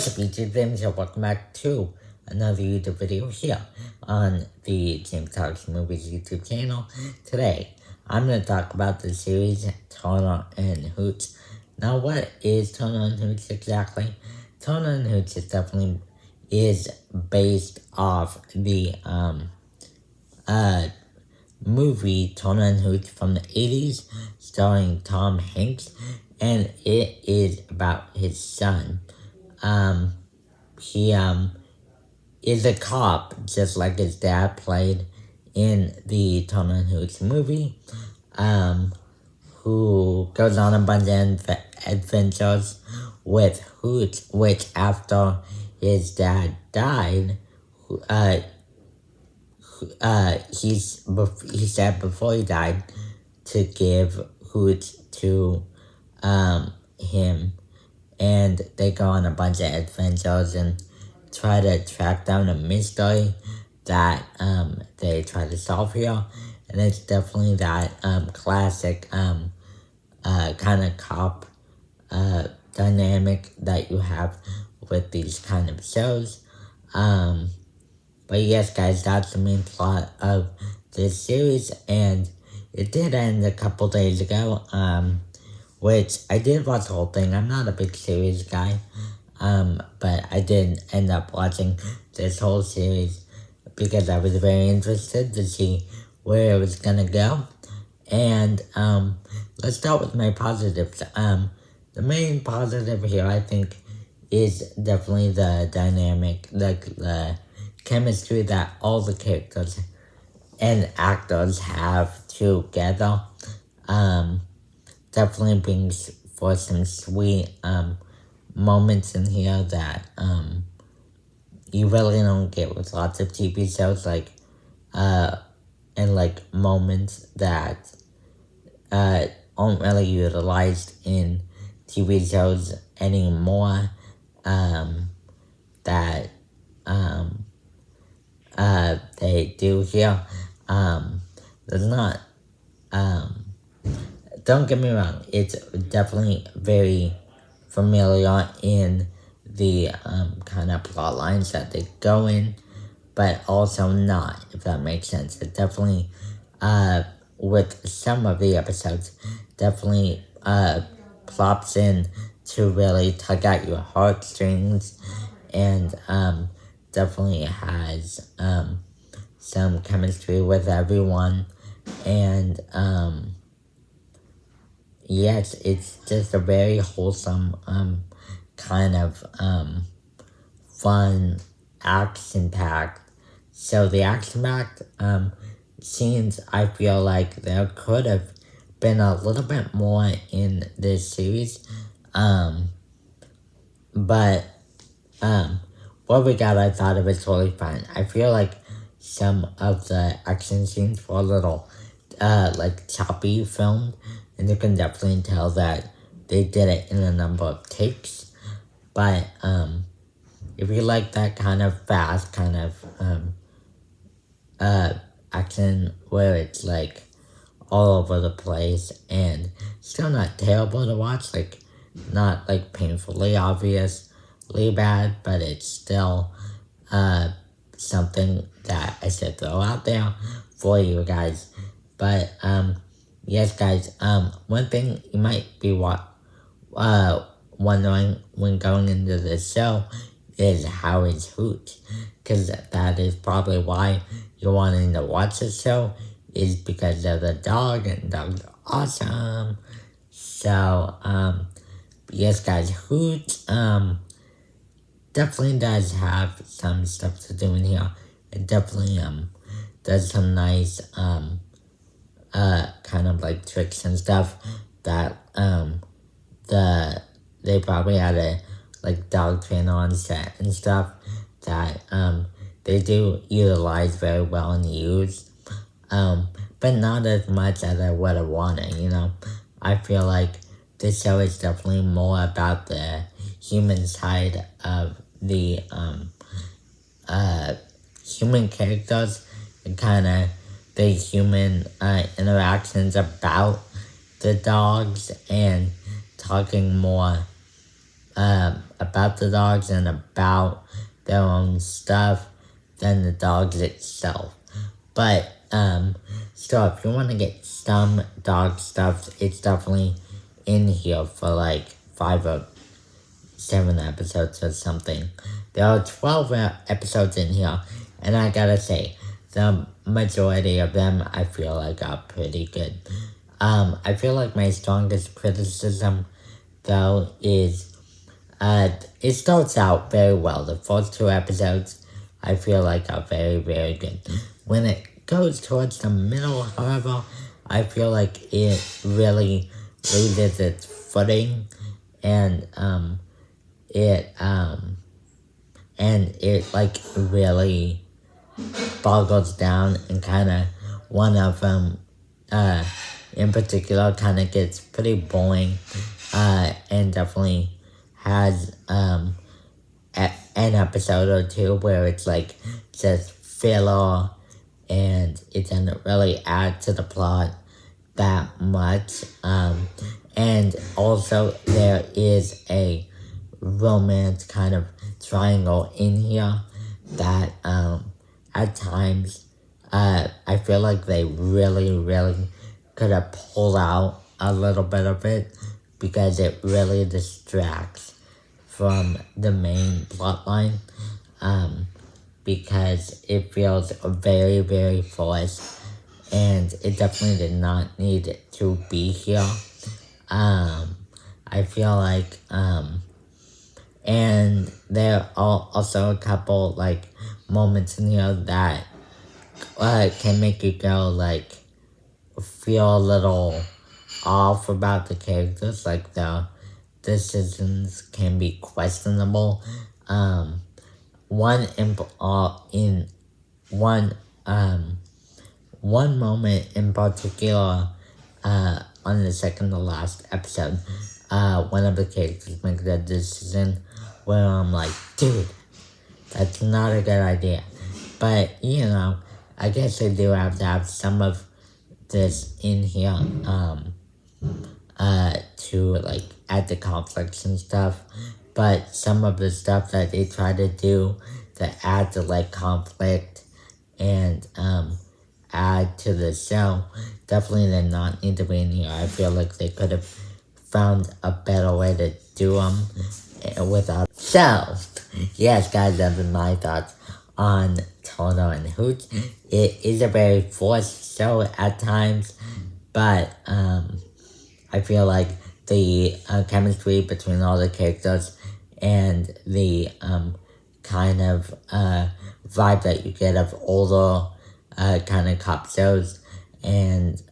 Featured them, so welcome back to another YouTube video here on the James Talks Movies YouTube channel. Today, I'm going to talk about the series Turner and Hooch. Now, what is Turner and Hooch exactly? Turner and Hooch is based off the movie Turner and Hooch from the 80s, starring Tom Hanks, and it is about his son. He is a cop, just like his dad played in the Turner and Hooch movie, who goes on a bunch of adventures with Hooch, which after his dad died, he said before he died to give Hooch to him, and they go on a bunch of adventures and try to track down a mystery that they try to solve here. And it's definitely that classic kind of cop dynamic that you have with these kind of shows. But yes, guys, that's the main plot of this series, and it did end a couple days ago, which I did watch the whole thing. I'm not a big series guy, but I did end up watching this whole series because I was very interested to see where it was gonna go. And let's start with my positives. The main positive here, I think, is definitely the dynamic, the chemistry that all the characters and actors have together. Definitely brings for some sweet moments in here that you really don't get with lots of TV shows, like and like moments that aren't really utilized in TV shows anymore, that they do here. There's not, don't get me wrong, it's definitely very familiar in the kind of plot lines that they go in, but also not, if that makes sense. It definitely, with some of the episodes, definitely plops in to really tug at your heartstrings, and definitely has some chemistry with everyone, and yes, it's just a very wholesome kind of fun, action-packed. So the action-packed scenes, I feel like there could have been a little bit more in this series, but what we got, I thought it was totally fine. I feel like some of the action scenes were a little like choppy filmed, and you can definitely tell that they did it in a number of takes. But if you like that kind of fast kind of action where it's like all over the place and still not terrible to watch, like not like painfully obviously bad, but it's still something that I should throw out there for you guys. But yes, guys, one thing you might be wondering when going into this show is how is Hooch, because that is probably why you're wanting to watch the show, is because of the dog, and dogs are awesome. So yes, guys, Hooch definitely does have some stuff to do in here. It definitely does some nice kind of like tricks and stuff that they probably had a like dog trainer on set and stuff that they do utilize very well and use, but not as much as I would have wanted, you know. I feel like this show is definitely more about the human side of the human characters, and kind of the human interactions about the dogs, and talking more about the dogs and about their own stuff than the dogs itself. But, so if you want to get some dog stuff, it's definitely in here for like 5 or 7 episodes or something. There are 12 episodes in here, and I gotta say, the majority of them I feel like are pretty good. I feel like my strongest criticism, though, is it starts out very well. The first 2 episodes I feel like are very, very good. When it goes towards the middle, however, I feel like it really loses its footing, and it like really boggles down, and kind of one of them in particular kind of gets pretty boring, and definitely has an episode or two where it's like just filler, and it doesn't really add to the plot that much. And also there is a romance kind of triangle in here that at times I feel like they really, really could have pulled out a little bit of it, because it really distracts from the main plot line, because it feels very, very forced, and it definitely did not need to be here. I feel like, and there are also a couple like moments in here that can make you go like feel a little off about the characters, like the decisions can be questionable. One one moment in particular, on the second to last episode, one of the characters makes a decision where I'm like, dude, that's not a good idea. But, you know, I guess I do have to have some of this in here, to, like, add the conflicts and stuff. But some of the stuff that they try to do to add to, like, conflict and, add to the show definitely did not need to be in here. I feel like they could have found a better way to do them without. So, yes, guys, that was my thoughts on Toto and Hooch. It is a very forced show at times, but I feel like the chemistry between all the characters and the kind of vibe that you get of older kind of cop shows and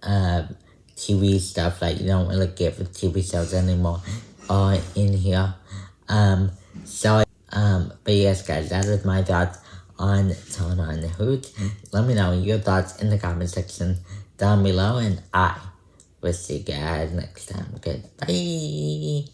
TV stuff that you don't really get with TV shows anymore are in here. But yes, guys, that is my thoughts on Toto and Hooch. Let me know your thoughts in the comment section down below, and I will see you guys next time. Goodbye.